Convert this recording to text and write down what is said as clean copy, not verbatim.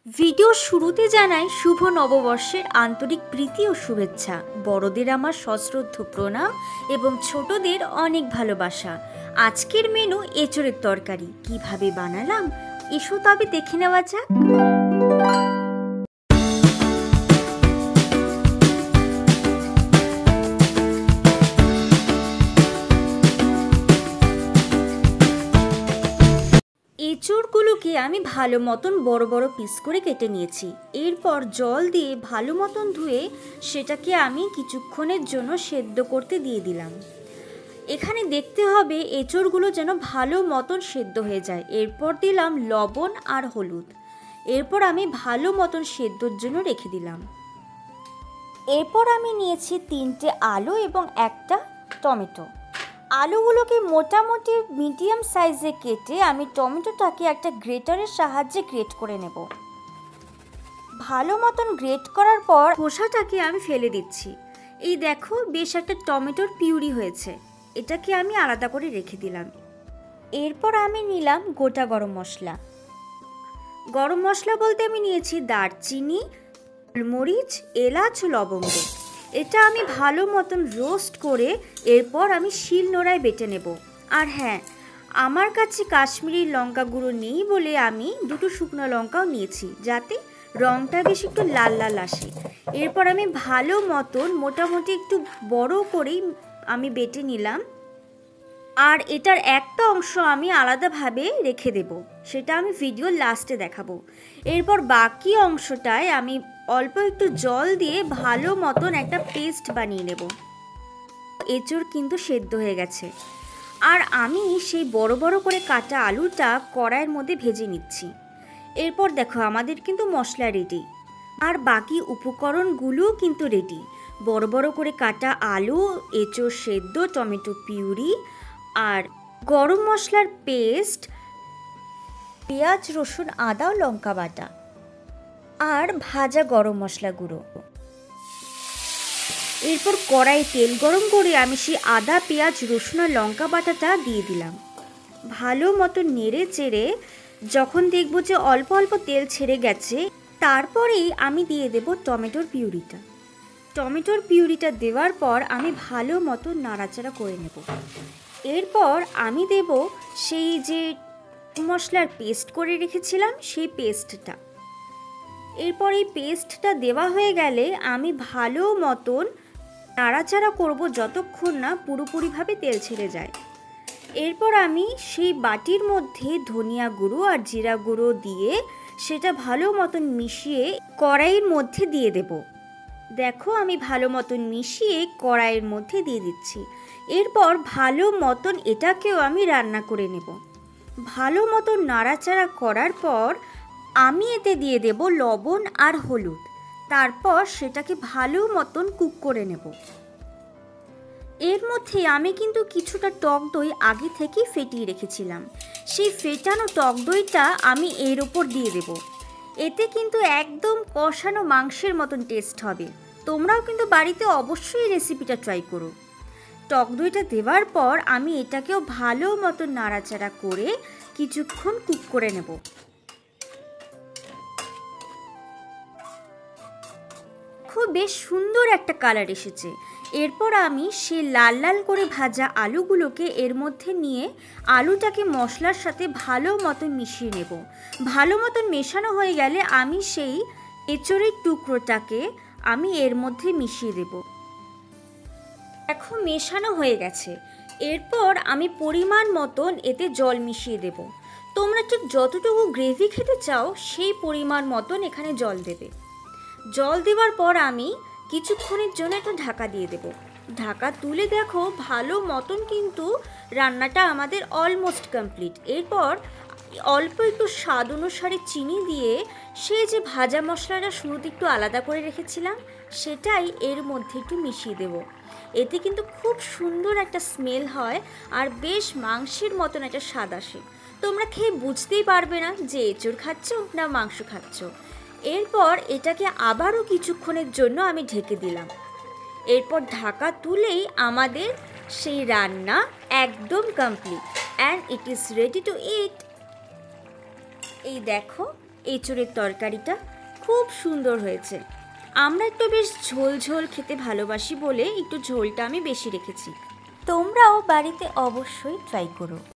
Video শুরুতে জানাই শুভ নববর্ষের আন্তরিক প্রীতি ও শুভেচ্ছা। বড়দের আমার সশ্রদ্ধ প্রণাম এবং ছোটদের অনেক ভালোবাসা। আজকের মেনু এঁচোড়ের তরকারি। কিভাবে বানালাম এসো তবে দেখে নেওয়া যাক। এঁচোড়গুলোকে আমি ভালো মতন বড় বড় পিস করে কেটে নিয়েছি। এরপর জল দিয়ে ভালো মতন ধুয়ে সেটাকে আমি কিছুক্ষণের জন্য সেদ্ধ করতে দিয়ে দিলাম। এখানে দেখতে হবে এঁচোড়গুলো যেন ভালো মতন সেদ্ধ হয়ে যায়। এরপর দিলাম লবণ আর হলুদ। এরপর আমি ভালো মতন সেদ্ধর জন্য রেখে দিলাম। এরপর আমি নিয়েছি 3টে আলু এবং একটা টমেটো। আলুগুলোকে মোটামুটি মিডিয়াম সাইজে কেটে আমি টমেটোটাকে একটা গ্রেটারের সাহায্যে গ্রেট করে নেব। ভালো মতন গ্রেট করার পর খোসাটাকে আমি ফেলে দিচ্ছি। এই দেখো বেশ একটা টমেটোর পিউরি হয়েছে। এটাকে আমি আলাদা করে রেখে দিলাম। এরপর আমি নিলাম গোটা গরম মশলা। গরম মশলা বলতে আমি নিয়েছি দারচিনি, গোলমরিচ, এলাচ ও লবঙ্গ। এটা আমি ভালো মতন রোস্ট করে এরপর আমি শিলনোড়ায় বেটে নেব। আর হ্যাঁ, আমার কাছে কাশ্মীরি লঙ্কা গুঁড়ো নেই বলে আমি 2টো শুকনো লঙ্কাও নিয়েছি, যাতে রঙটা বেশ একটু লাল লাল আসে। এরপর আমি ভালো মতন মোটামুটি একটু বড় করেই আমি বেটে নিলাম। আর এটার একটা অংশ আমি আলাদাভাবে রেখে দেব, সেটা আমি ভিডিওর লাস্টে দেখাবো। এরপর বাকি অংশটায় আমি অল্প একটু জল দিয়ে ভালো মতন একটা পেস্ট বানিয়ে নেব। এঁচোড় কিন্তু সেদ্ধ হয়ে গেছে। আর আমি সেই বড় বড় করে কাটা আলুটা কড়াইয়ের মধ্যে ভেজে নিচ্ছি। এরপর দেখো আমাদের কিন্তু মশলা রেডি, আর বাকি উপকরণগুলোও কিন্তু রেডি। বড় বড় করে কাটা আলু, এঁচোড় সেদ্ধ, টমেটো পিউরি, আর গরম মশলার পেস্ট, পেঁয়াজ, রসুন, আদা ও লঙ্কা বাটা, আর ভাজা গরম মশলা গুঁড়ো। এরপর কড়াই তেল গরম করে আমি সেই আদা, পেঁয়াজ, রসুন আর লঙ্কা বাটাটা দিয়ে দিলাম। ভালো মতো নেড়ে চেড়ে যখন দেখবো যে অল্প অল্প তেল ছেড়ে গেছে, তারপরেই আমি দিয়ে দেব টমেটোর পিউরিটা। টমেটোর পিউরিটা দেওয়ার পর আমি ভালো মতো নাড়াচাড়া করে নেব। এরপর আমি দেব সেই যে মশলার পেস্ট করে রেখেছিলাম সেই পেস্টটা। এরপর এই পেস্টটা দেওয়া হয়ে গেলে আমি ভালো মতন নাড়াচাড়া করব যতক্ষণ না পুরোপুরিভাবে তেল ছেড়ে যায়। এরপর আমি সেই বাটির মধ্যে ধনিয়া গুঁড়ো আর জিরা গুঁড়ো দিয়ে সেটা ভালো মতন মিশিয়ে কড়াইয়ের মধ্যে দিয়ে দেব। দেখো আমি ভালো মতন মিশিয়ে কড়াইয়ের মধ্যে দিয়ে দিচ্ছি। এরপর ভালো মতন এটাকেও আমি রান্না করে নেব। ভালো মতন নাড়াচাড়া করার পর আমি এতে দিয়ে দেব লবণ আর হলুদ। তারপর সেটাকে ভালো মতন কুক করে নেব। এর মধ্যে আমি কিন্তু কিছুটা টক দই আগে থেকেই ফেটিয়ে রেখেছিলাম। সেই ফেটানো টক দইটা আমি এর ওপর দিয়ে দেব। এতে কিন্তু একদম কষানো মাংসের মতন টেস্ট হবে। তোমরাও কিন্তু বাড়িতে অবশ্যই রেসিপিটা ট্রাই করো। টক দইটা দেওয়ার পর আমি এটাকেও ভালো মতন নাড়াচাড়া করে কিছুক্ষণ কুক করে নেব। খুব বেশ সুন্দর একটা কালার এসেছে। এরপর আমি সেই লাল লাল করে ভাজা আলুগুলোকে এর মধ্যে নিয়ে আলুটাকে মশলার সাথে ভালো মতন মিশিয়ে নেব। ভালো মতন মেশানো হয়ে গেলে আমি সেই এঁচোড়ের টুকরোটাকে আমি এর মধ্যে মিশিয়ে দেব। এখন মেশানো হয়ে গেছে। এরপর আমি পরিমাণ মতন এতে জল মিশিয়ে দেব। তোমরা ঠিক যতটুকু গ্রেভি খেতে চাও সেই পরিমাণ মতন এখানে জল দেবে। জল দেওয়ার পর আমি কিছুক্ষণের জন্য একটা ঢাকা দিয়ে দেব। ঢাকা তুলে দেখো ভালো মতন কিন্তু রান্নাটা আমাদের অলমোস্ট কমপ্লিট। এরপর অল্প একটু স্বাদ অনুসারে চিনি দিয়ে সেই যে ভাজা মশলাটা শুরুতে একটু আলাদা করে রেখেছিলাম সেটাই এর মধ্যে একটু মিশিয়ে দেব। এতে কিন্তু খুব সুন্দর একটা স্মেল হয় আর বেশ মাংসের মতন একটা স্বাদ আসে। তোমরা খেয়ে বুঝতেই পারবে না যে এঁচোড় খাচ্ছ না মাংস খাচ্ছ। এরপর এটাকে আবারও কিছুক্ষণের জন্য আমি ঢেকে দিলাম। এরপর ঢাকা তুলেই আমাদের সেই রান্না একদম complete and it is ready to eat. এই দেখো এঁচোড়ের তরকারিটা খুব সুন্দর হয়েছে। আমরা একটু বেশ ঝোল ঝোল খেতে ভালোবাসি বলে একটু ঝোলটা আমি বেশি রেখেছি। তোমরাও বাড়িতে অবশ্যই ট্রাই করো।